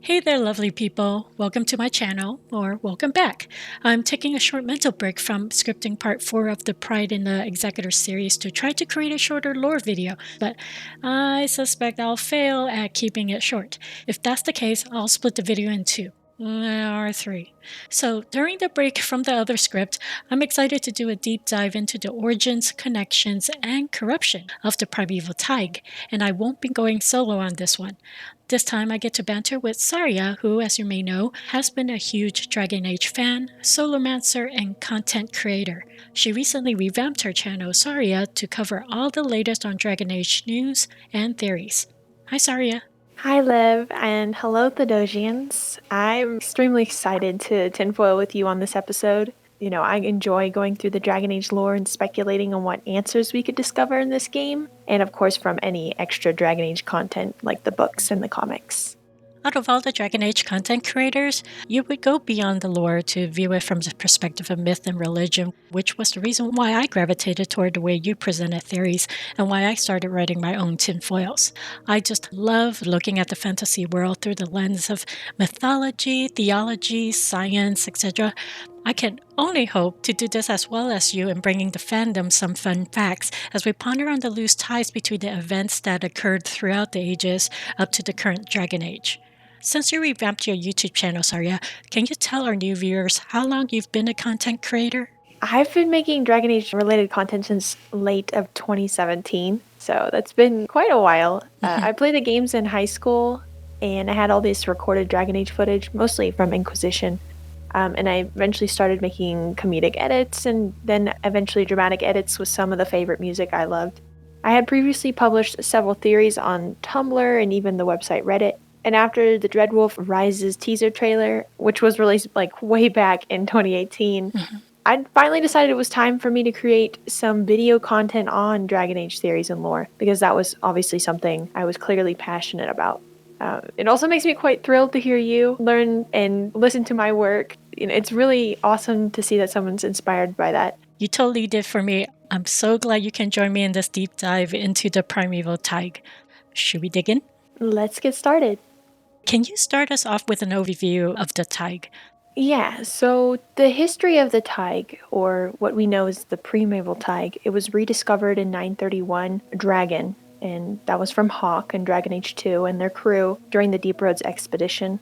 Hey there, lovely people. Welcome to my channel, or welcome back. I'm taking a short mental break from scripting part 4 of the Pride in the Executor series to try to create a shorter lore video, but I suspect I'll fail at keeping it short. If that's the case, I'll split the video in two. Or three. So during the break from the other script, I'm excited to do a deep dive into the origins, connections, and corruption of the Primeval Thaig, and I won't be going solo on this one. This time I get to banter with Saria, who, as you may know, has been a huge Dragon Age fan, solomancer, and content creator. She recently revamped her channel, Saria, to cover all the latest on Dragon Age news and theories. Hi, Saria. Hi Liv, and hello Thedosians. I'm extremely excited to tinfoil with you on this episode. I enjoy going through the Dragon Age lore and speculating on what answers we could discover in this game, and of course from any extra Dragon Age content like the books and the comics. Out of all the Dragon Age content creators, you would go beyond the lore to view it from the perspective of myth and religion, which was the reason why I gravitated toward the way you presented theories and why I started writing my own tinfoils. I just love looking at the fantasy world through the lens of mythology, theology, science, etc. I can only hope to do this as well as you in bringing the fandom some fun facts as we ponder on the loose ties between the events that occurred throughout the ages up to the current Dragon Age. Since you revamped your YouTube channel, Saria, can you tell our new viewers how long you've been a content creator? I've been making Dragon Age related content since late of 2017, so that's been quite a while. I played the games in high school, and I had all this recorded Dragon Age footage, mostly from Inquisition. And I eventually started making comedic edits and then eventually dramatic edits with some of the favorite music I loved. I had previously published several theories on Tumblr and even the website Reddit. And after the Dreadwolf Rises teaser trailer, which was released like way back in 2018, I finally decided it was time for me to create some video content on Dragon Age theories and lore, because that was obviously something I was clearly passionate about. It also makes me quite thrilled to hear you learn and listen to my work. It's really awesome to see that someone's inspired by that. You totally did for me. I'm so glad you can join me in this deep dive into the Primeval Thaig. Should we dig in? Let's get started. Can you start us off with an overview of the Thaig? Yeah, so the history of the Thaig, or what we know as the Primeval Thaig, it was rediscovered in 931 Dragon, and that was from Hawk and Dragon Age 2 and their crew during the Deep Roads expedition.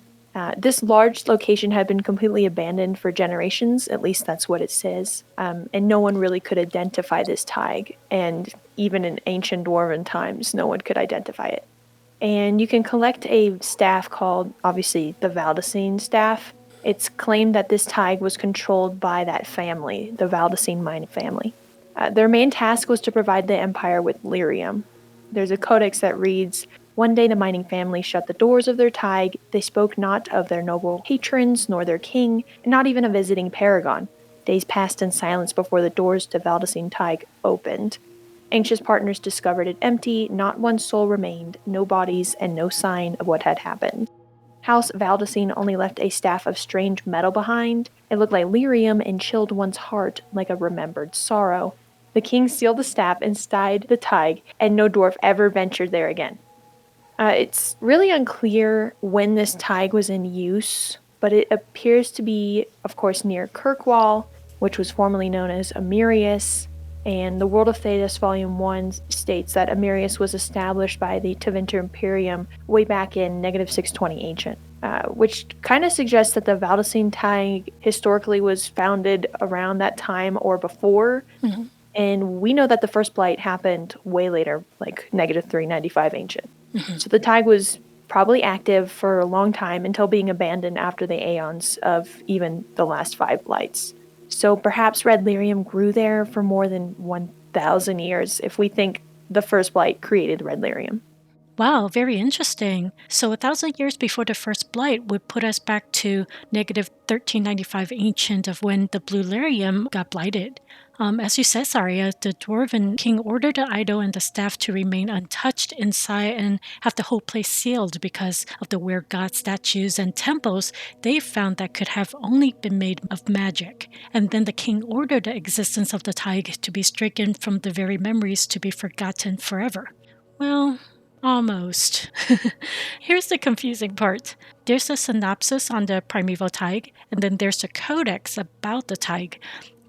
This large location had been completely abandoned for generations, at least that's what it says, and no one really could identify this Thaig, and even in ancient dwarven times, no one could identify it. And you can collect a staff called, obviously, the Valdecine staff. It's claimed that this Thaig was controlled by that family, the Valdecine mining family. Their main task was to provide the Empire with lyrium. There's a codex that reads, "One day the mining family shut the doors of their Thaig. They spoke not of their noble patrons, nor their king, and not even a visiting paragon. Days passed in silence before the doors to Valdecine Thaig opened. Anxious partners discovered it empty, not one soul remained, no bodies, and no sign of what had happened. House Valdecine only left a staff of strange metal behind. It looked like lyrium and chilled one's heart like a remembered sorrow. The king sealed the staff inside the Thaig, and no dwarf ever ventured there again." It's really unclear when this Thaig was in use, but it appears to be, of course, near Kirkwall, which was formerly known as Amerius, and the World of Thedas Volume 1 states that Amerius was established by the Tevinter Imperium way back in -620 Ancient, which kind of suggests that the Valdecine Thaig historically was founded around that time or before, and we know that the First Blight happened way later, like -395 Ancient. So the Thaig was probably active for a long time until being abandoned after the aeons of even the last 5 Blights. So perhaps red lyrium grew there for more than 1,000 years if we think the First Blight created red lyrium. Wow, very interesting. So 1,000 years before the First Blight would put us back to -1395 Ancient of when the blue lyrium got blighted. As you said, Saria, the Dwarven king ordered the idol and the staff to remain untouched inside and have the whole place sealed because of the weird god statues and temples they found that could have only been made of magic. And then the king ordered the existence of the Thaig to be stricken from the very memories to be forgotten forever. Well, Almost. Here's the confusing part. There's a synopsis on the Primeval Thaig, and then there's a codex about the Thaig.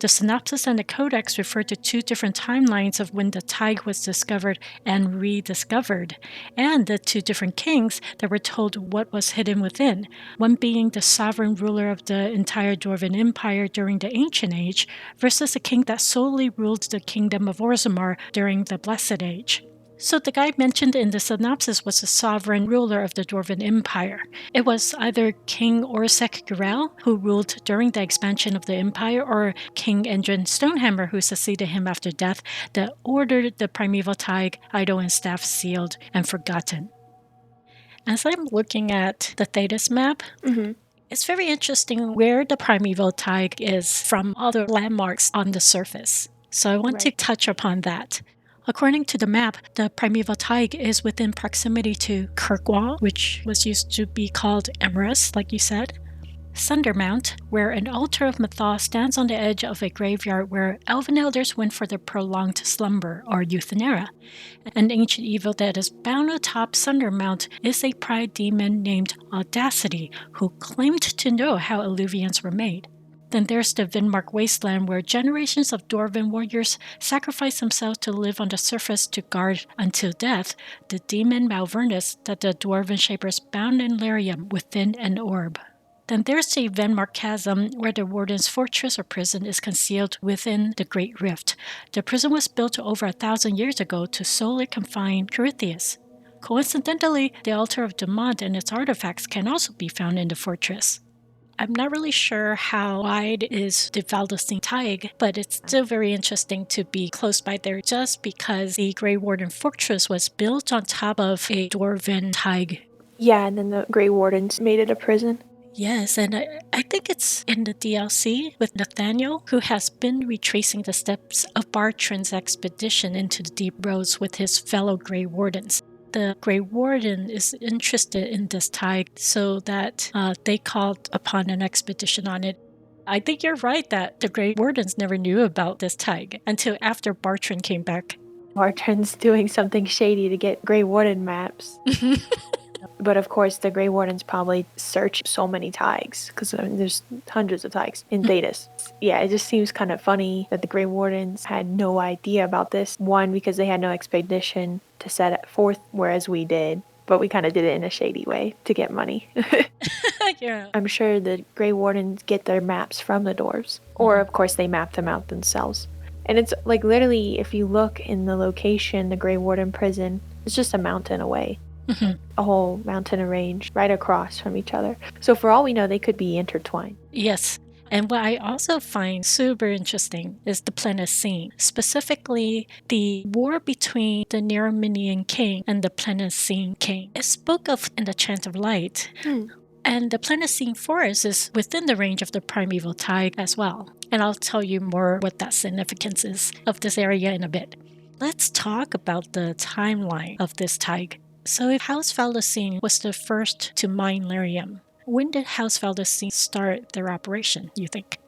The synopsis and the codex refer to two different timelines of when the Thaig was discovered and rediscovered, and the two different kings that were told what was hidden within, one being the sovereign ruler of the entire Dwarven Empire during the Ancient Age, versus a king that solely ruled the kingdom of Orzammar during the Blessed Age. So the guy mentioned in the synopsis was a sovereign ruler of the Dwarven Empire. It was either King Orsek Gurel, who ruled during the expansion of the empire, or King Endrin Stonehammer, who succeeded him after death, that ordered the Primeval Thaig, idol and staff sealed and forgotten. As I'm looking at the Thedas map, it's very interesting where the Primeval Thaig is from all the landmarks on the surface. So I want to touch upon that. According to the map, the Primeval Thaig is within proximity to Kirkwall, which was used to be called Emerus, like you said. Sundermount, where an altar of Mythal stands on the edge of a graveyard where elven elders went for their prolonged slumber, or Euthenera. An ancient evil that is bound atop Sundermount is a pride demon named Audacity, who claimed to know how Illuvians were made. Then there's the Vinmark Wasteland, where generations of Dwarven warriors sacrifice themselves to live on the surface to guard until death the demon Malvernus that the Dwarven Shapers bound in lyrium within an orb. Then there's the Venmark Chasm, where the Warden's fortress or prison is concealed within the Great Rift. The prison was built over 1,000 years ago to solely confine Corythius. Coincidentally, the altar of Dumat and its artifacts can also be found in the fortress. I'm not really sure how wide is the Valdocine Thaig, but it's still very interesting to be close by there just because the Grey Warden Fortress was built on top of a Dwarven Thaig. Yeah, and then the Grey Wardens made it a prison. Yes, and I think it's in the DLC with Nathaniel, who has been retracing the steps of Bartrand's expedition into the Deep Roads with his fellow Grey Wardens. The Grey Warden is interested in this Thaig, so that they called upon an expedition on it. I think you're right that the Grey Wardens never knew about this Thaig until after Bartrand came back. Bartrand's doing something shady to get Grey Warden maps. But of course, the Grey Wardens probably search so many Thaigs, because there's hundreds of Thaigs in Thedas. Yeah, it just seems kind of funny that the Grey Wardens had no idea about this. One, because they had no expedition to set it forth, whereas we did. But we kind of did it in a shady way to get money. Yeah. I'm sure the Grey Wardens get their maps from the dwarves. Or, of course, they map them out themselves. And it's like literally, if you look in the location, the Grey Warden prison, it's just a mountain away. A whole mountain range right across from each other. So for all we know, they could be intertwined. Yes. And what I also find super interesting is the Plenacine, specifically the war between the Neriminian king and the Plenacine king. It's spoke of in the Chant of Light. And the Plenacine forest is within the range of the Primeval Thaig as well. And I'll tell you more what that significance is of this area in a bit. Let's talk about the timeline of this Thaig. So if House Valdocine was the first to mine lyrium, when did House Valdocine start their operation, you think?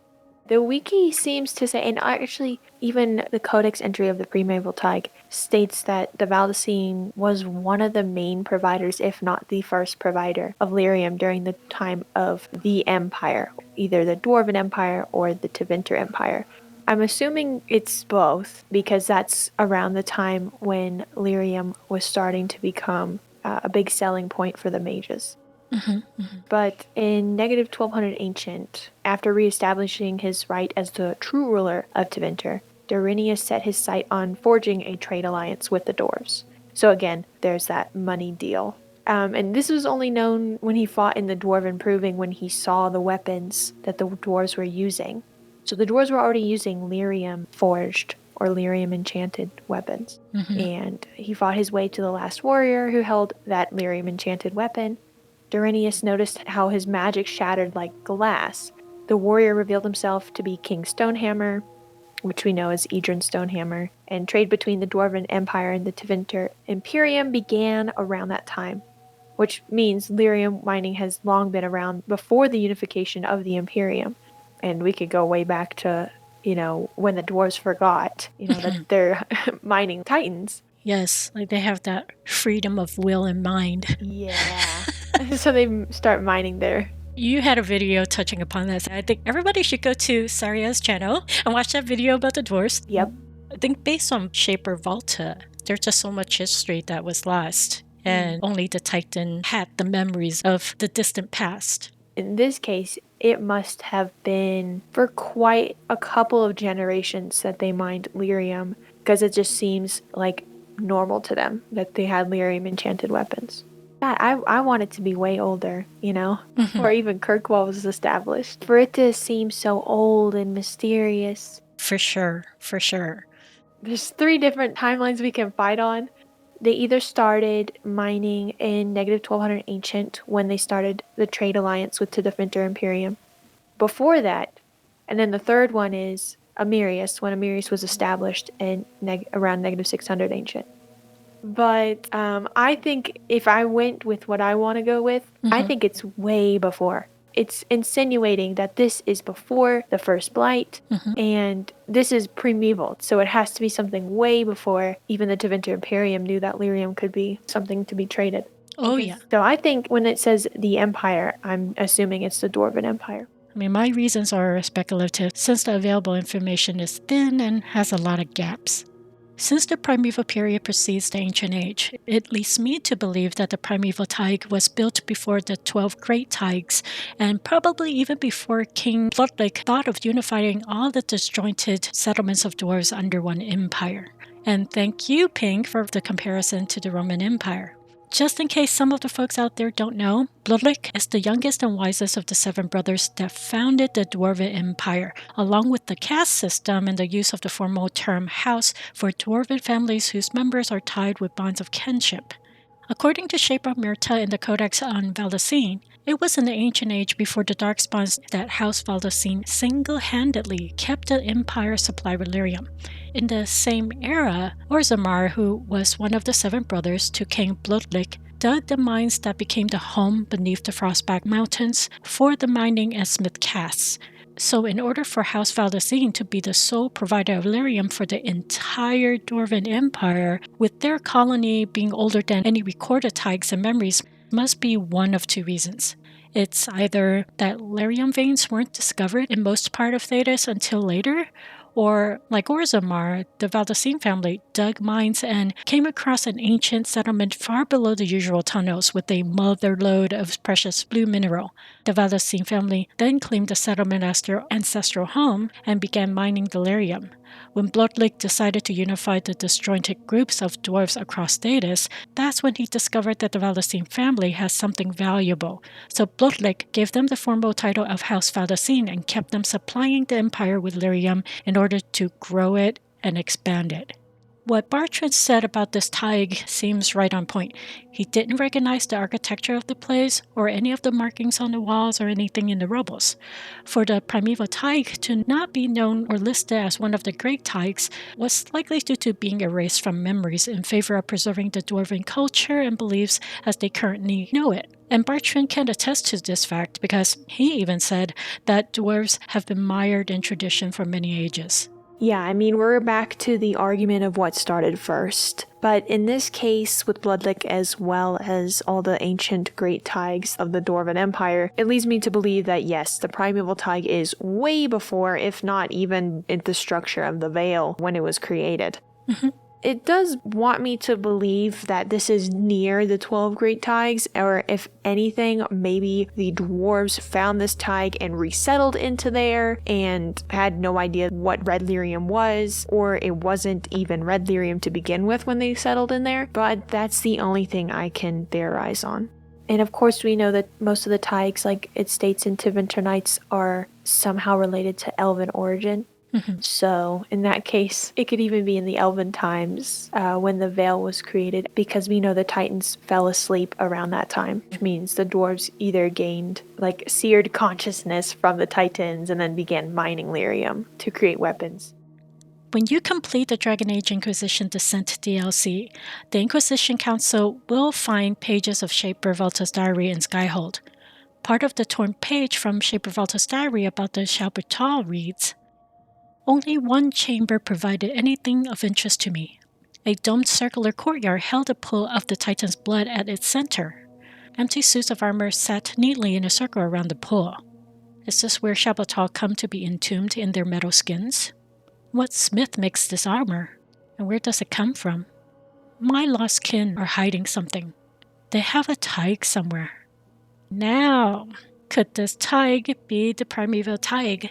The wiki seems to say, and actually even the codex entry of the Primeval Thaig states that the Valdocine was one of the main providers, if not the first provider, of lyrium during the time of the Empire, either the Dwarven Empire or the Tevinter Empire. I'm assuming it's both, because that's around the time when lyrium was starting to become a big selling point for the mages. But in negative 1200 Ancient, after reestablishing his right as the true ruler of Tevinter, Durinius set his sight on forging a trade alliance with the dwarves. So again, there's that money deal. And this was only known when he fought in the Dwarven Proving, when he saw the weapons that the dwarves were using. So the dwarves were already using lyrium forged or lyrium enchanted weapons. And he fought his way to the last warrior who held that lyrium enchanted weapon. Durinius noticed how his magic shattered like glass. The warrior revealed himself to be King Stonehammer, which we know as Edrin Stonehammer, and trade between the Dwarven Empire and the Tevinter Imperium began around that time, which means lyrium mining has long been around before the unification of the Imperium. And we could go way back to, when the dwarves forgot, that they're mining titans. Yes, like they have that freedom of will and mind. Yeah. So they start mining there. You had a video touching upon this. I think everybody should go to Saria's channel and watch that video about the dwarves. Yep. I think based on Shaper Volta, there's just so much history that was lost, and only the Titan had the memories of the distant past. In this case, it must have been for quite a couple of generations that they mined lyrium, because it just seems like normal to them that they had lyrium enchanted weapons. God, I want it to be way older, you know? Or even Kirkwall was established. For it to seem so old and mysterious. For sure, for sure. There's 3 different timelines we can fight on. They either started mining in negative 1200 Ancient when they started the trade alliance with the Defender Imperium. Before that, and then the third one is Amirius, when Amirius was established in around negative 600 Ancient. But I think if I went with what I want to go with, I think it's way before. It's insinuating that this is before the first blight, and this is primeval, so it has to be something way before even the Tevinter Imperium knew that lyrium could be something to be traded. Oh, yeah. So I think when it says the Empire, I'm assuming it's the Dwarven Empire. I mean, my reasons are speculative since the available information is thin and has a lot of gaps. Since the Primeval period precedes the Ancient Age, it leads me to believe that the Primeval Thaig was built before the 12 Great Thaigs, and probably even before King Bloodlake thought of unifying all the disjointed settlements of dwarves under one empire. And thank you, Pink, for the comparison to the Roman Empire. Just in case some of the folks out there don't know, Bloodlake is the youngest and wisest of the 7 brothers that founded the Dwarven Empire, along with the caste system and the use of the formal term house for dwarven families whose members are tied with bonds of kinship. According to Shaper Myrta in the Codex on Valdacine, it was in the Ancient Age before the Darkspawns that House Valdacine single-handedly kept the empire supplied with lyrium. In the same era, Orzammar, who was one of the 7 brothers to King Bloodlake, dug the mines that became the home beneath the Frostback Mountains for the mining and smith castes. So in order for House Valdacine to be the sole provider of lyrium for the entire Dwarven Empire, with their colony being older than any recorded Thaigs and memories, must be one of 2 reasons. It's either that lyrium veins weren't discovered in most part of Thedas until later, or, like Orzammar, the Valdacine family dug mines and came across an ancient settlement far below the usual tunnels with a motherlode of precious blue mineral. The Valdacine family then claimed the settlement as their ancestral home and began mining the lyrium. When Bloodlake decided to unify the disjointed groups of dwarves across Thedas, that's when he discovered that the Valdacine family has something valuable. So Bloodlake gave them the formal title of House Valdacine and kept them supplying the empire with lyrium in order to grow it and expand it. What Bartrand said about this Thaig seems right on point. He didn't recognize the architecture of the place or any of the markings on the walls or anything in the rubbles. For the Primeval Thaig to not be known or listed as one of the Great Thaigs was likely due to being erased from memories in favor of preserving the Dwarven culture and beliefs as they currently know it. And Bartrand can attest to this fact because he even said that dwarves have been mired in tradition for many ages. Yeah, I mean, we're back to the argument of what started first. But in this case, with Bloodlake as well as all the ancient Great Thaigs of the Dwarven Empire, it leads me to believe that yes, the Primeval Thaig is way before, if not even in the structure of the Veil when it was created. It does want me to believe that this is near the 12 Great Thaigs, or if anything, maybe the dwarves found this Thaig and resettled into there and had no idea what red lyrium was, or it wasn't even red lyrium to begin with when they settled in there, but that's the only thing I can theorize on. And of course we know that most of the Thaigs, like it states in Tevinter Nights, are somehow related to Elven origin. So in that case, it could even be in the Elven times when the Veil was created, because we know the Titans fell asleep around that time, which means the dwarves either gained like seared consciousness from the Titans and then began mining lyrium to create weapons. When you complete the Dragon Age Inquisition Descent DLC, the Inquisition Council will find pages of Shaper Volta's diary in Skyhold. Part of the torn page from Shaper Volta's diary about the Shalbertal reads, "Only one chamber provided anything of interest to me. A domed circular courtyard held a pool of the Titan's blood at its center. Empty suits of armor sat neatly in a circle around the pool. Is this where Shabbatal come to be entombed in their metal skins? What smith makes this armor, and where does it come from? My lost kin are hiding something. They have a Thaig somewhere. Now, could this Thaig be the Primeval Thaig?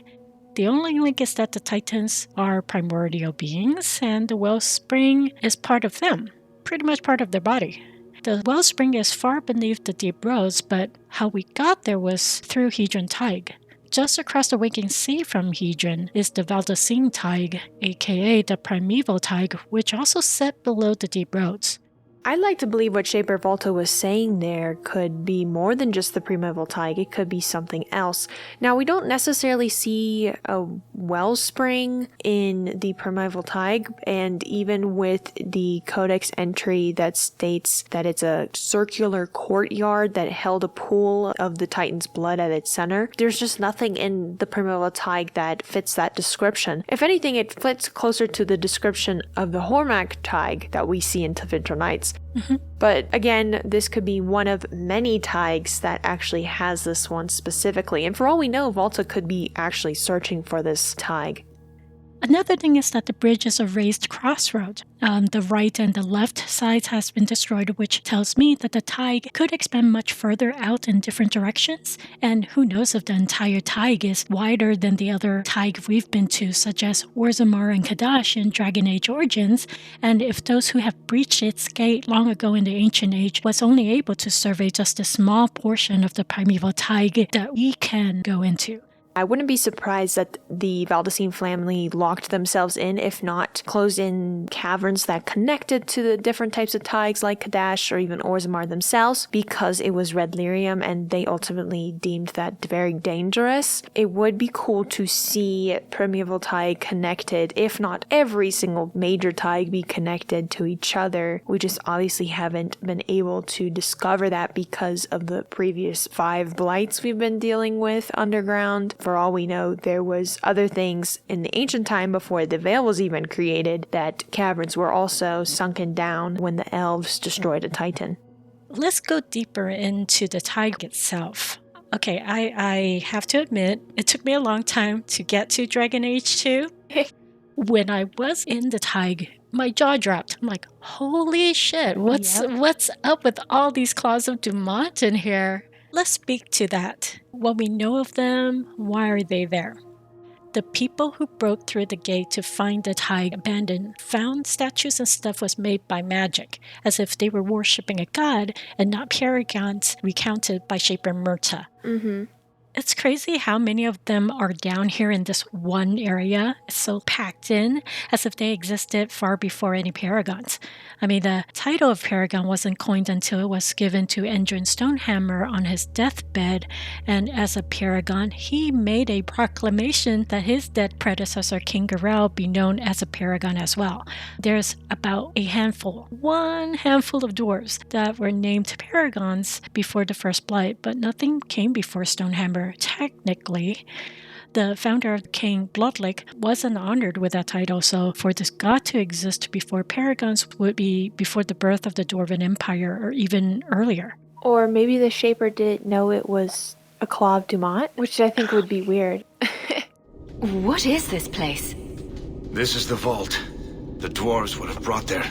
The only link is that the Titans are primordial beings, and the wellspring is part of them, pretty much part of their body. The wellspring is far beneath the deep roads, but how we got there was through Hedron Thaig. Just across the waking sea from Hedron is the Valdocine Thaig, aka the Primeval Thaig, which also sat below the deep roads. I'd like to believe what Shaper Volta was saying there could be more than just the Primeval Thaig. It could be something else. Now, we don't necessarily see a wellspring in the Primeval Thaig, and even with the Codex entry that states that it's a circular courtyard that held a pool of the Titan's blood at its center, there's just nothing in the Primeval Thaig that fits that description. If anything, it fits closer to the description of the Hormak Thaig that we see in Tevinter Nights. But again, this could be one of many Thaigs that actually has this one specifically. And for all we know, Volta could be actually searching for this Thaig. Another thing is that the bridge is a raised crossroad. The right and the left sides has been destroyed, which tells me that the Thaig could expand much further out in different directions. And who knows if the entire Thaig is wider than the other Thaig we've been to, such as Orzammar and Kadash in Dragon Age Origins, and if those who have breached its gate long ago in the Ancient Age was only able to survey just a small portion of the Primeval Thaig that we can go into. I wouldn't be surprised that the Valdocine family locked themselves in, if not closed in caverns that connected to the different types of Thaigs like Kadash or even Orzammar themselves, because it was red lyrium and they ultimately deemed that very dangerous. It would be cool to see Primeval Thaig connected, if not every single major Thaig be connected to each other. We just obviously haven't been able to discover that because of the previous 5 blights we've been dealing with underground. For all we know, there was other things in the ancient time before the Veil was even created that caverns were also sunken down when the elves destroyed a Titan. Let's go deeper into the Thaig itself. Okay, I have to admit, it took me a long time to get to Dragon Age 2. When I was in the Thaig, my jaw dropped. I'm like, holy shit, what's up with all these claws of Dumat in here? Let's speak to that. What we know of them, why are they there? The people who broke through the gate to find the Thaig abandoned found statues and stuff was made by magic, as if they were worshipping a god and not paragons recounted by Shaper Murta. It's crazy how many of them are down here in this one area. It's so packed in, as if they existed far before any paragons. I mean, the title of paragon wasn't coined until it was given to Endrin Stonehammer on his deathbed, and as a paragon, he made a proclamation that his dead predecessor, King Garel, be known as a paragon as well. There's about one handful of dwarves that were named paragons before the First Blight, but nothing came before Stonehammer. Technically, the founder of King Bloodlick wasn't honored with that title, so for this god to exist before paragons would be before the birth of the Dwarven Empire or even earlier. Or maybe the Shaper didn't know it was a claw of Dumat, which I think would be weird. What is this place? This is the vault. The dwarves would have brought there.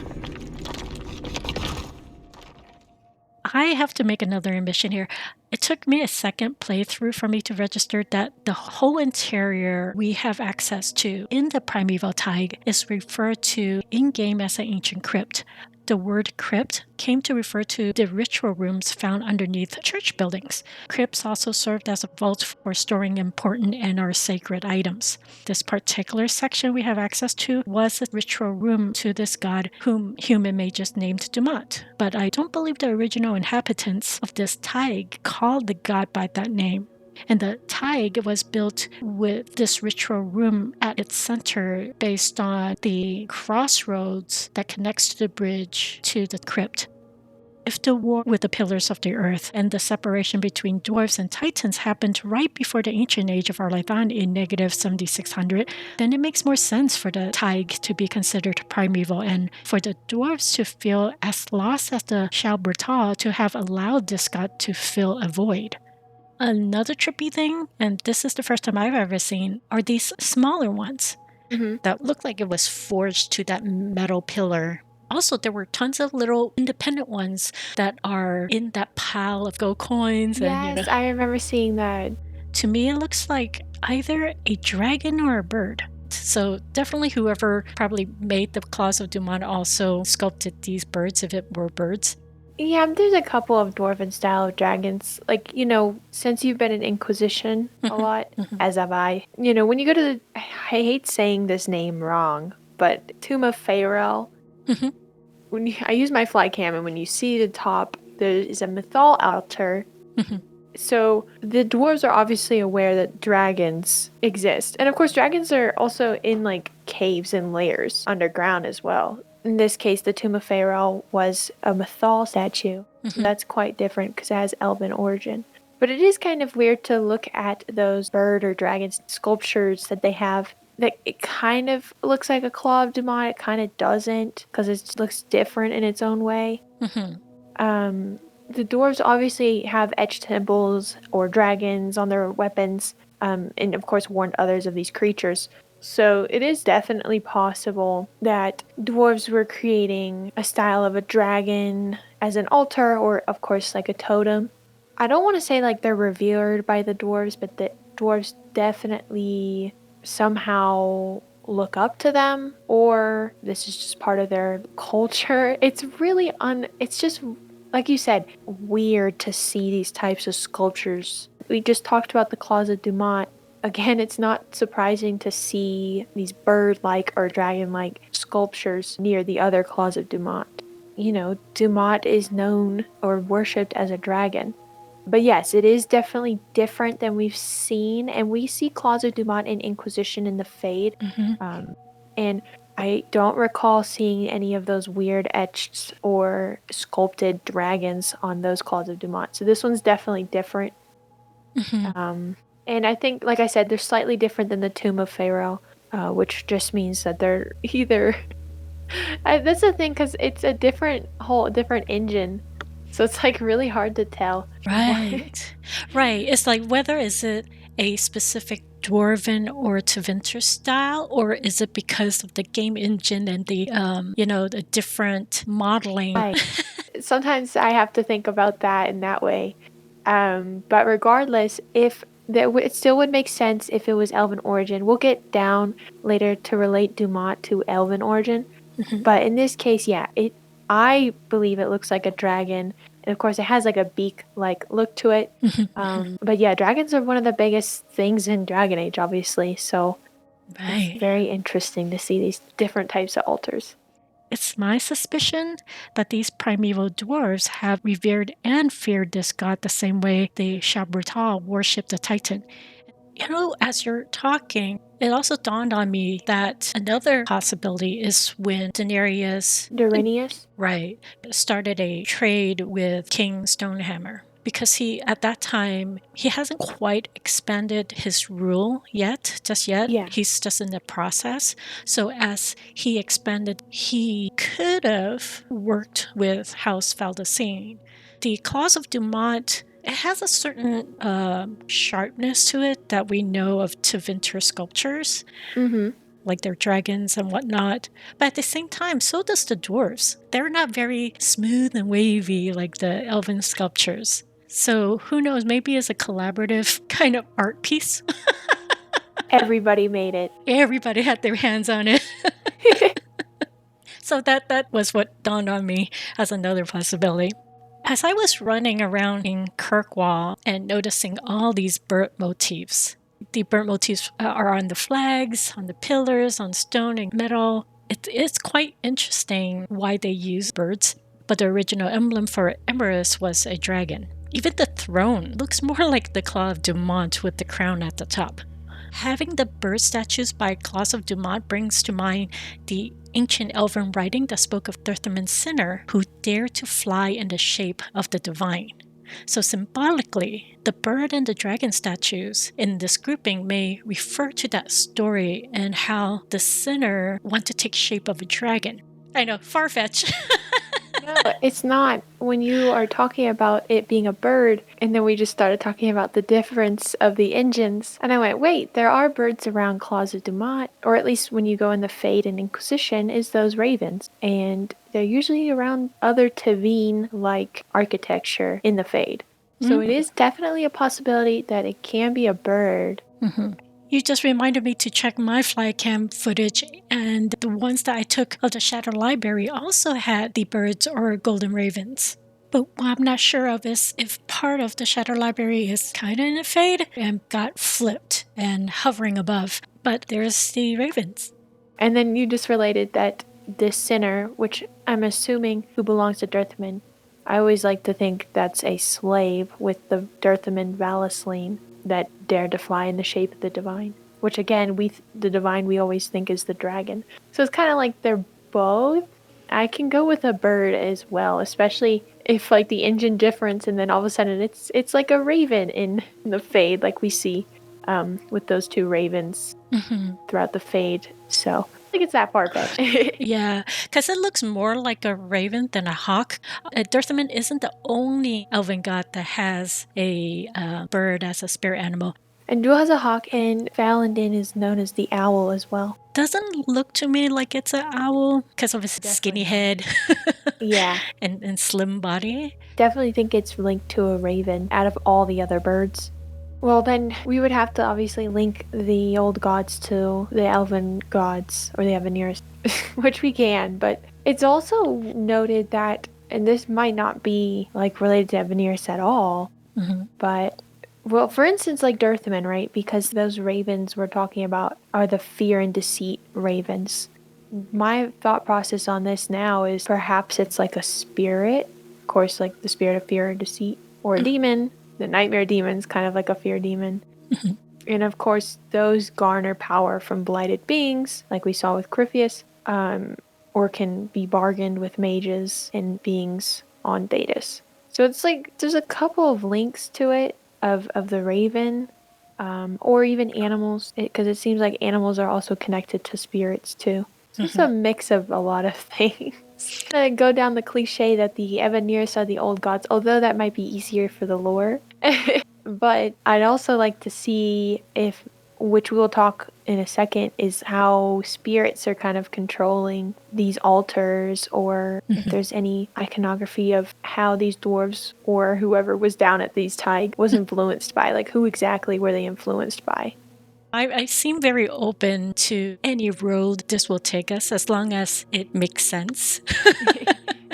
I have to make another admission here. It took me a second playthrough for me to register that the whole interior we have access to in the Primeval Thaig is referred to in-game as an ancient crypt. The word crypt came to refer to the ritual rooms found underneath church buildings. Crypts also served as a vault for storing important and or sacred items. This particular section we have access to was a ritual room to this god whom human mages named Dumat, but I don't believe the original inhabitants of this Thaig called the god by that name. And the Thaig was built with this ritual room at its center based on the crossroads that connects to the bridge to the crypt. If the war with the Pillars of the Earth and the separation between dwarves and titans happened right before the ancient age of Arlathan in negative 7600, then it makes more sense for the Thaig to be considered primeval and for the dwarves to feel as lost as the Shalbertal to have allowed this god to fill a void. Another trippy thing, and this is the first time I've ever seen, are these smaller ones that look like it was forged to that metal pillar. Also, there were tons of little independent ones that are in that pile of gold coins. Yes, I remember seeing that. To me, it looks like either a dragon or a bird. So definitely whoever probably made the Claws of Dumat also sculpted these birds if it were birds. Yeah, there's a couple of dwarven style dragons. Like, since you've been in Inquisition a lot, as have I, when you go to I hate saying this name wrong, but Tomb of Pharaoh, I use my fly cam, and when you see the top, there is a mythal altar. So the dwarves are obviously aware that dragons exist. And of course, dragons are also in like caves and layers underground as well. In this case, the Tomb of Pharaoh was a mythal statue. So that's quite different because it has Elven origin. But it is kind of weird to look at those bird or dragon sculptures that they have. That it kind of looks like a Claw of Dumat. It kind of doesn't because it looks different in its own way. The dwarves obviously have etched symbols or dragons on their weapons, and of course warned others of these creatures. So it is definitely possible that dwarves were creating a style of a dragon as an altar, or of course like a totem. I don't want to say like they're revered by the dwarves, but the dwarves definitely somehow look up to them, or this is just part of their culture. It's really it's just, like you said, weird to see these types of sculptures. We just talked about the Claws of Dumat. Again, it's not surprising to see these bird-like or dragon-like sculptures near the other Claws of Dumat. Dumat is known or worshipped as a dragon. But yes, it is definitely different than we've seen. And we see Claws of Dumat in Inquisition in the Fade. And I don't recall seeing any of those weird etched or sculpted dragons on those Claws of Dumat. So this one's definitely different. And I think, like I said, they're slightly different than the Tomb of Pharaoh, which just means that they're either... that's the thing, because it's a different engine. So it's like really hard to tell. Right. Right. It's like whether is it a specific Dwarven or Tevinter style, or is it because of the game engine and the the different modeling? Right. Sometimes I have to think about that in that way. But regardless, it still would make sense if it was Elven origin. We'll get down later to relate Dumat to Elven origin. But in this case, yeah, I believe it looks like a dragon. And of course, it has like a beak-like look to it. But yeah, dragons are one of the biggest things in Dragon Age, obviously. So it's very interesting to see these different types of altars. It's my suspicion that these primeval dwarves have revered and feared this god the same way the Shalbertal worshipped the Titan. As you're talking, it also dawned on me that another possibility is when Darinius? Right, started a trade with King Stonehammer. Because at that time, he hasn't quite expanded his rule just yet. Yeah. He's just in the process. So as he expanded, he could have worked with House Valdecine. The Claws of Dumat, it has a certain sharpness to it that we know of Tevinter sculptures, like their dragons and whatnot. But at the same time, so does the dwarves. They're not very smooth and wavy like the Elven sculptures. So who knows, maybe it's a collaborative kind of art piece. Everybody made it. Everybody had their hands on it. So that was what dawned on me as another possibility. As I was running around in Kirkwall and noticing all these burnt motifs, the burnt motifs are on the flags, on the pillars, on stone and metal. It's quite interesting why they use birds, but the original emblem for Emerus was a dragon. Even the throne looks more like the Claw of Dumat with the crown at the top. Having the bird statues by Claus of Dumat brings to mind the ancient Elven writing that spoke of Thurthaman's sinner who dared to fly in the shape of the divine. So symbolically, the bird and the dragon statues in this grouping may refer to that story and how the sinner want to take shape of a dragon. I know, far-fetched. No, it's not. When you are talking about it being a bird, and then we just started talking about the difference of the engines, and I went, wait, there are birds around Claws of Dumat, or at least when you go in the Fade and Inquisition, is those ravens. And they're usually around other Tavine-like architecture in the Fade. So it is definitely a possibility that it can be a bird. You just reminded me to check my fly cam footage, and the ones that I took of the Shadow Library also had the birds or golden ravens. But what I'm not sure of is if part of the Shadow Library is kind of in a fade and got flipped and hovering above. But there's the ravens. And then you just related that this sinner, which I'm assuming who belongs to Dirthaman, I always like to think that's a slave with the Dirthaman Valisleen that dared to fly in the shape of the divine. Which again, the divine we always think is the dragon. So it's kind of like they're both. I can go with a bird as well, especially if like the engine difference and then all of a sudden it's like a raven in the Fade like we see with those two ravens throughout the Fade. So I think it's that far-fetched. Yeah, because it looks more like a raven than a hawk. Dirthaman isn't the only elven god that has a bird as a spirit animal. And Duel has a hawk, and Valandin is known as the owl as well. Doesn't look to me like it's an owl because of his skinny head. Yeah. and slim body. Definitely think it's linked to a raven out of all the other birds. Well, then we would have to obviously link the old gods to the elven gods, or the Evanir, which we can, but it's also noted that, and this might not be like related to Evanir at all, but, well, for instance, like Dirthaman, right? Because those ravens we're talking about are the fear and deceit ravens. My thought process on this now is perhaps it's like a spirit, of course, like the spirit of fear and deceit, or a demon. The nightmare demon's kind of like a fear demon. And of course, those garner power from blighted beings, like we saw with Crifius, or can be bargained with mages and beings on Thedas. So it's like there's a couple of links to it of the raven, or even animals, because it seems like animals are also connected to spirits too. So it's a mix of a lot of things. Go down the cliche that the Evanir are the old gods, although that might be easier for the lore. But I'd also like to see if, which we'll talk in a second, is how spirits are kind of controlling these altars, or if there's any iconography of how these dwarves or whoever was down at these Thaig was influenced by. Like, who exactly were they influenced by? I seem very open to any road this will take us as long as it makes sense.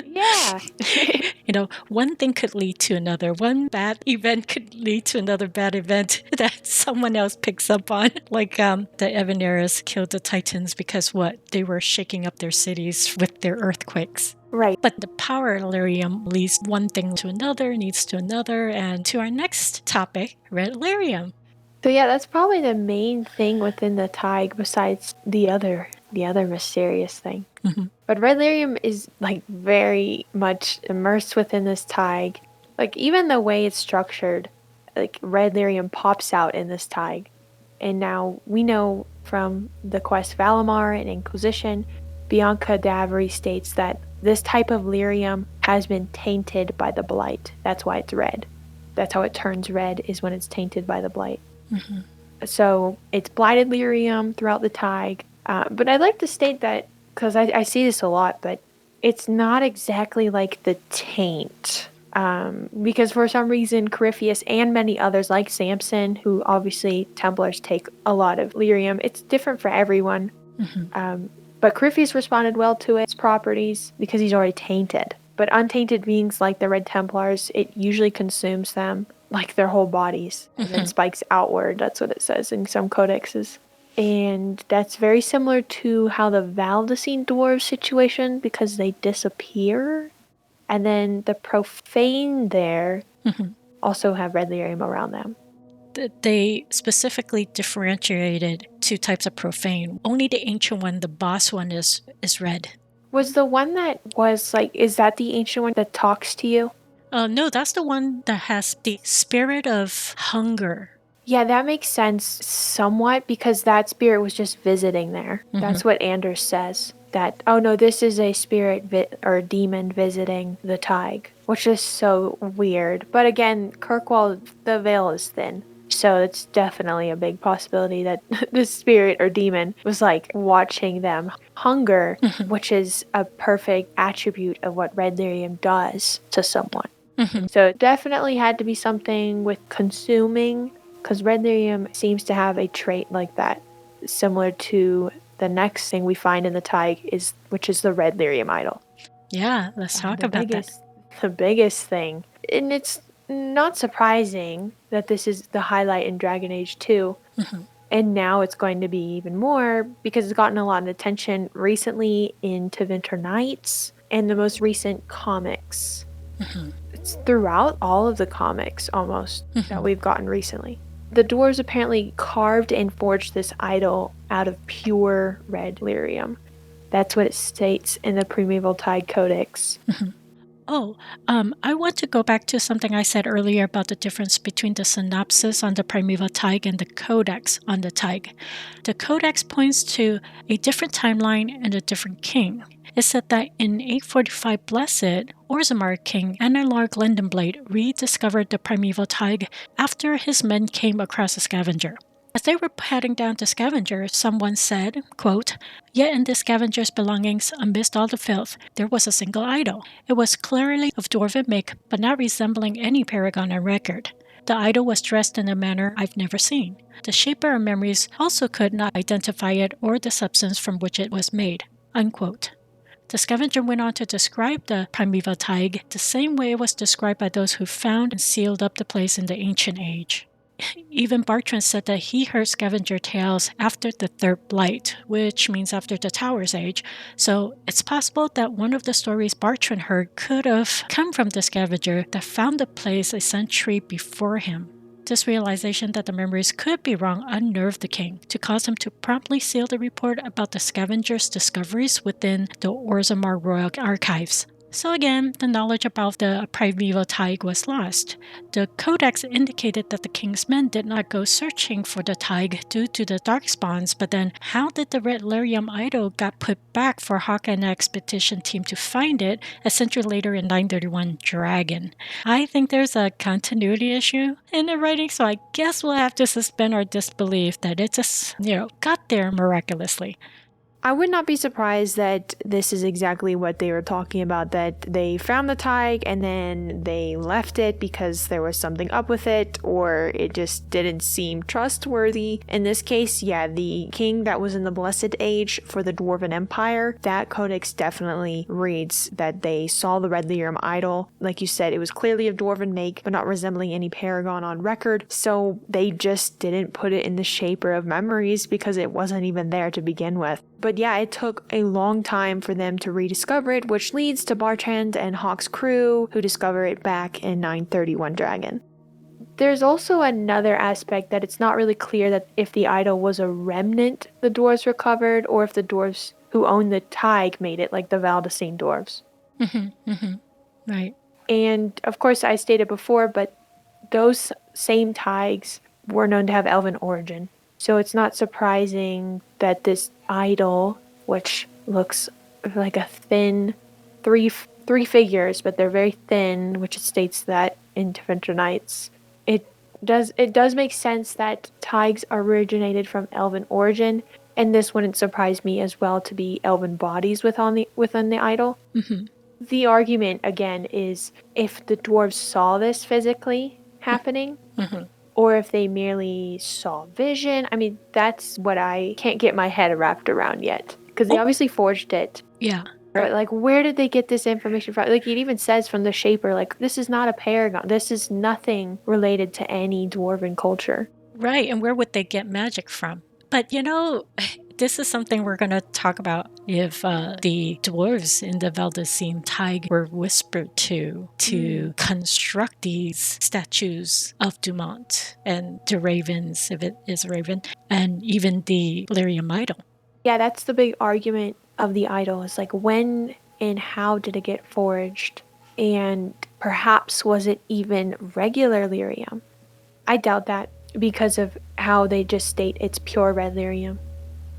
Yeah. You know, one thing could lead to another. One bad event could lead to another bad event that someone else picks up on. Like the Evaneras killed the Titans because they were shaking up their cities with their earthquakes. Right. But the power lyrium leads one thing to another, needs to another, and to our next topic, red lyrium. So yeah, that's probably the main thing within the Thaig besides the other mysterious thing. But red lyrium is like very much immersed within this Thaig. Like even the way it's structured, like red lyrium pops out in this Thaig. And now we know from the quest Valimar and Inquisition, Bianca Davery states that this type of lyrium has been tainted by the blight. That's why it's red. That's how it turns red, is when it's tainted by the blight. So it's blighted lyrium throughout the Thaig. But I'd like to state that, because I see this a lot, but it's not exactly like the taint. Because for some reason, Crifius and many others like Samson, who obviously Templars take a lot of lyrium, it's different for everyone. But Crifius responded well to its properties because he's already tainted. But untainted beings like the Red Templars, it usually consumes them, like their whole bodies, and then spikes outward. That's what it says in some codexes. And that's very similar to how the Valdecine dwarves situation, because they disappear. And then the profane there also have red lyrium around them. they specifically differentiated two types of profane. Only the ancient one, the boss one, is red. Was the one that was like, is that the ancient one that talks to you? No, that's the one that has the spirit of hunger. Yeah, that makes sense somewhat because that spirit was just visiting there. That's what Anders says. That, oh no, this is a spirit or demon visiting the Thaig, which is so weird. But again, Kirkwall, the veil is thin. So it's definitely a big possibility that this spirit or demon was like watching them hunger, which is a perfect attribute of what red lyrium does to someone. So it definitely had to be something with consuming, because red lyrium seems to have a trait like that, similar to the next thing we find in the Thaig, which is the red lyrium idol. Yeah, let's talk about that. The biggest thing, and it's not surprising that this is the highlight in Dragon Age 2. And now it's going to be even more because it's gotten a lot of attention recently in Winter Nights and the most recent comics. It's throughout all of the comics almost that we've gotten recently. The dwarves apparently carved and forged this idol out of pure red lyrium. That's what it states in the Primeval Thaig Codex. I want to go back to something I said earlier about the difference between the synopsis on the Primeval Thaig and the Codex on the Thaig. The Codex points to a different timeline and a different king. It said that in 845 Blessed, Orzammar King Analar Glendenblade rediscovered the Primeval Thaig after his men came across a scavenger. As they were heading down the scavenger, someone said, quote, "Yet in the scavenger's belongings, amidst all the filth, there was a single idol. It was clearly of dwarven make, but not resembling any paragon on record. The idol was dressed in a manner I've never seen. The shaper of memories also could not identify it or the substance from which it was made." Unquote. The scavenger went on to describe the Primeval Thaig the same way it was described by those who found and sealed up the place in the ancient age. Even Bartrand said that he heard scavenger tales after the Third Blight, which means after the Tower's Age, so it's possible that one of the stories Bartrand heard could have come from the scavenger that found the place a century before him. This realization that the memories could be wrong unnerved the king to cause him to promptly seal the report about the scavenger's discoveries within the Orzammar Royal Archives. So again, the knowledge about the Primeval Thaig was lost. The Codex indicated that the king's men did not go searching for the Thaig due to the darkspawns, but then how did the red lyrium idol got put back for Hawk and the expedition team to find it a century later in 931 Dragon? I think there's a continuity issue in the writing, so I guess we'll have to suspend our disbelief that it just, got there miraculously. I would not be surprised that this is exactly what they were talking about, that they found the Thaig and then they left it because there was something up with it or it just didn't seem trustworthy. In this case, yeah, the king that was in the Blessed Age for the Dwarven Empire, that codex definitely reads that they saw the red lyrium idol. Like you said, it was clearly of Dwarven make, but not resembling any paragon on record, so they just didn't put it in the shaper of memories because it wasn't even there to begin with. But yeah, it took a long time for them to rediscover it, which leads to Bartrand and Hawk's crew, who discover it back in 931 Dragon. There's also another aspect that it's not really clear that if the idol was a remnant the dwarves recovered, or if the dwarves who owned the Thaig made it, like the Valdecine dwarves. Right. And of course, I stated before, but those same Thaigs were known to have elven origin. So it's not surprising that this idol, which looks like a thin three figures, but they're very thin, which it states that in Winter Nights. It does make sense that Thaigs originated from elven origin, and this wouldn't surprise me as well to be elven bodies within the idol. The argument again is if the dwarves saw this physically happening. Or if they merely saw vision. I mean, that's what I can't get my head wrapped around yet. Because they obviously forged it. Yeah. But, like, where did they get this information from? Like, it even says from the Shaper, like, this is not a paragon. This is nothing related to any dwarven culture. Right, and where would they get magic from? But, This is something we're going to talk about if the dwarves in the Veldesine Thaig were whispered to construct these statues of Dumat and the ravens, if it is a raven, and even the lyrium idol. Yeah, that's the big argument of the idol, is like when and how did it get forged? And perhaps was it even regular lyrium? I doubt that because of how they just state it's pure red lyrium.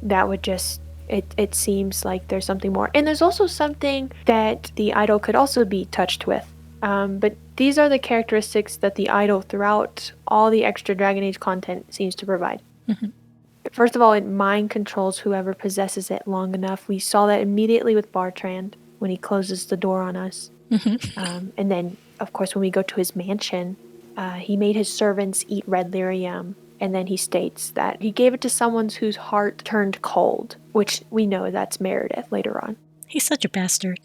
That would just, it seems like there's something more. And there's also something that the idol could also be touched with. But these are the characteristics that the idol throughout all the extra Dragon Age content seems to provide. First of all, it mind controls whoever possesses it long enough. We saw that immediately with Bartrand when he closes the door on us. And then, of course, when we go to his mansion, he made his servants eat red lyrium. And then he states that he gave it to someone whose heart turned cold, which we know that's Meredith later on. He's such a bastard.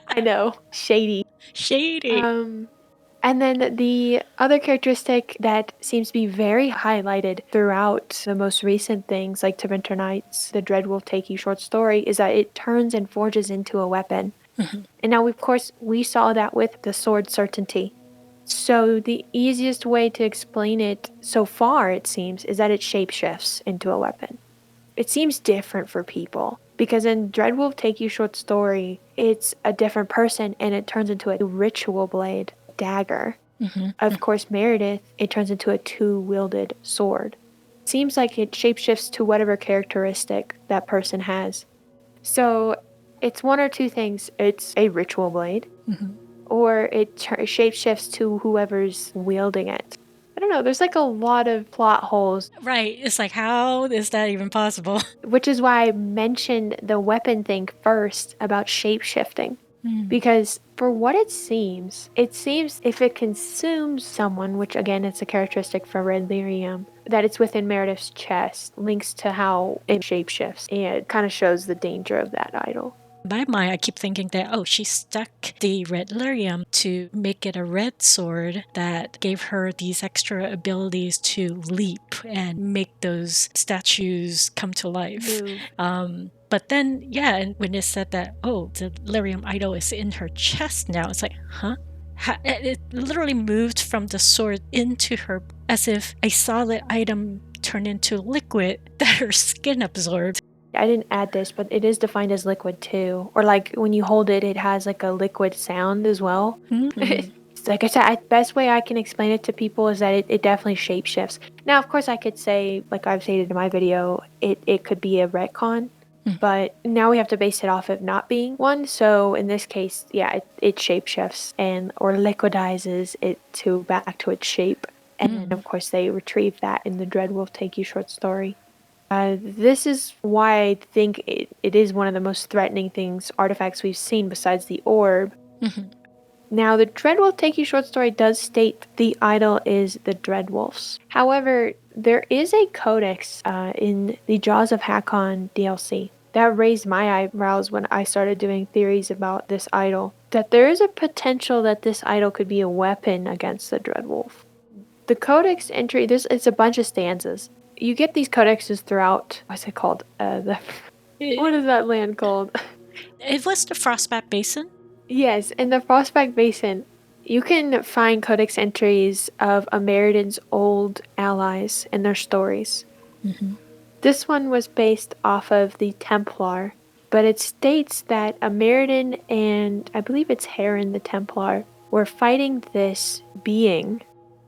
I know. Shady. Shady. And then the other characteristic that seems to be very highlighted throughout the most recent things, like To Winter Nights, the Dreadwolf Thaig short story, is that it turns and forges into a weapon. And now, of course, we saw that with the sword certainty. So the easiest way to explain it so far, it seems, is that it shapeshifts into a weapon. It seems different for people, because in Dreadwolf Thaig short story, it's a different person and it turns into a ritual blade dagger. Of course, Meredith, it turns into a two-wielded sword. Seems like it shapeshifts to whatever characteristic that person has. So it's one or two things. It's a ritual blade, or it shapeshifts to whoever's wielding it. I don't know, there's like a lot of plot holes. Right. It's like, how is that even possible? Which is why I mentioned the weapon thing first about shapeshifting. Because for what it seems if it consumes someone, which again, it's a characteristic for red lyrium, that it's within Meredith's chest, links to how it shapeshifts, and it kind of shows the danger of that idol. In my mind, I keep thinking that, she stuck the red lyrium to make it a red sword that gave her these extra abilities to leap and make those statues come to life. But then, and when it said that, the lyrium idol is in her chest now, it's like, huh? It literally moved from the sword into her as if a solid item turned into liquid that her skin absorbed. I didn't add this, but it is defined as liquid too. Or like when you hold it, it has like a liquid sound as well. Like I said, best way I can explain it to people is that it definitely shapeshifts. Now, of course, I could say, like I've stated in my video, it could be a retcon. But now we have to base it off of not being one. So in this case, it shapeshifts or liquidizes it back to its shape. And then, of course, they retrieve that in the Dreadwolf Thaig short story. This is why I think it is one of the most threatening artifacts we've seen besides the orb. Now, the Dreadwolf Thaig short story does state the idol is the Dreadwolf's. However, there is a codex in the Jaws of Hakon DLC that raised my eyebrows when I started doing theories about this idol, that there is a potential that this idol could be a weapon against the Dreadwolf. The codex entry, it's a bunch of stanzas. You get these codexes throughout, what's it called? What is that land called? It was the Frostback Basin? Yes, in the Frostback Basin, you can find codex entries of Ameridan's old allies and their stories. This one was based off of the Templar, but it states that Ameridan and I believe it's Heron the Templar were fighting this being.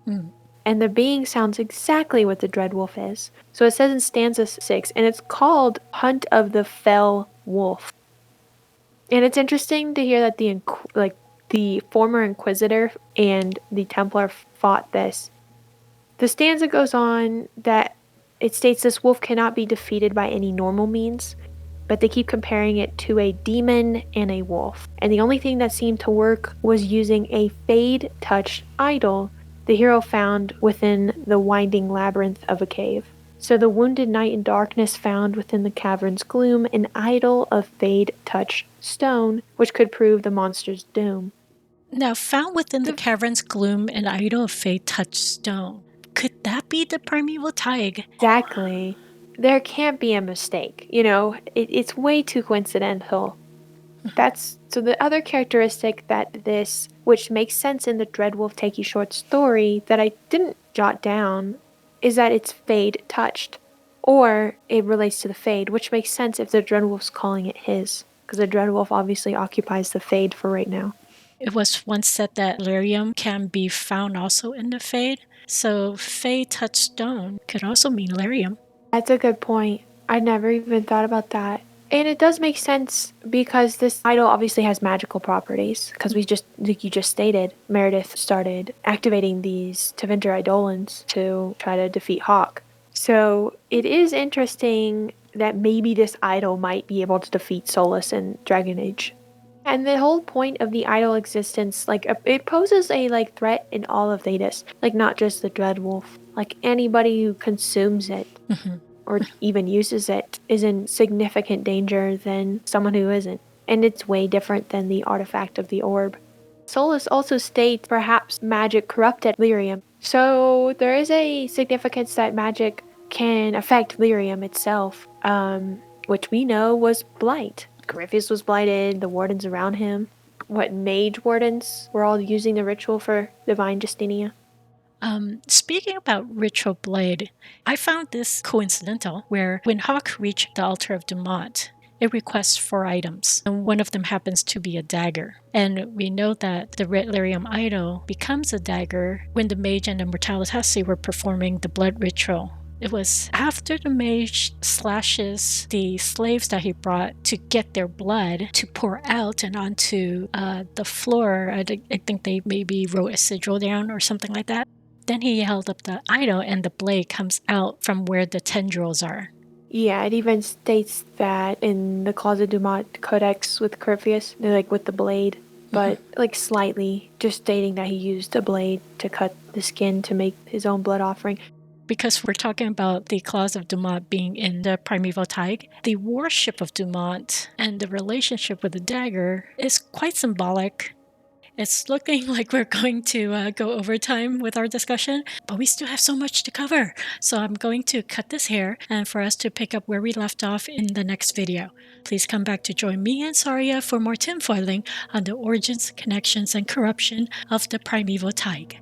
And the being sounds exactly what the Dreadwolf is. So it says in stanza 6, and it's called Hunt of the Fell Wolf. And it's interesting to hear that the former Inquisitor and the Templar fought this. The stanza goes on that it states this wolf cannot be defeated by any normal means, but they keep comparing it to a demon and a wolf. And the only thing that seemed to work was using a fade-touched idol the hero found within the winding labyrinth of a cave. So the wounded knight in darkness found within the cavern's gloom an idol of fade-touched stone, which could prove the monster's doom. Now, found within the cavern's gloom an idol of fade-touched stone. Could that be the Primeval Thaig? Exactly. there can't be a mistake. It's way too coincidental. So the other characteristic which makes sense in the Dreadwolf Takey short story that I didn't jot down, is that it's Fade touched, or it relates to the Fade, which makes sense if the Dreadwolf's calling it his, because the Dreadwolf obviously occupies the Fade for right now. It was once said that lyrium can be found also in the Fade, so Fade touchstone could also mean lyrium. That's a good point. I never even thought about that. And it does make sense because this idol obviously has magical properties. Because like you just stated, Meredith started activating these Tevinter Eidolons to try to defeat Hawk. So it is interesting that maybe this idol might be able to defeat Solus in Dragon Age. And the whole point of the idol existence, it poses a threat in all of Thedas. Not just the Dreadwolf. Anybody who consumes it. Or even uses it is in significant danger than someone who isn't. And it's way different than the artifact of the orb. Solus also states perhaps magic corrupted lyrium. So there is a significance that magic can affect lyrium itself, which we know was blight. Corypheus was blighted, the wardens around him. What mage wardens were all using the ritual for Divine Justinia. Speaking about Ritual Blade, I found this coincidental, where when Hawk reached the altar of Dumat, it requests 4 items, and one of them happens to be a dagger. And we know that the Red Lyrium idol becomes a dagger when the mage and the Mortalitasi were performing the blood ritual. It was after the mage slashes the slaves that he brought to get their blood to pour out and onto the floor. I think they maybe wrote a sigil down or something like that. Then he held up the idol and the blade comes out from where the tendrils are. Yeah, it even states that in the Closet Dumat Codex with Corypheus, with the blade, but slightly, just stating that he used a blade to cut the skin to make his own blood offering. Because we're talking about the claws of Dumat being in the Primeval Thaig, the worship of Dumat and the relationship with the dagger is quite symbolic. It's looking like we're going to go over time with our discussion, but we still have so much to cover. So I'm going to cut this here and for us to pick up where we left off in the next video. Please come back to join me and Saria for more tinfoiling on the origins, connections, and corruption of the Primeval Thaig.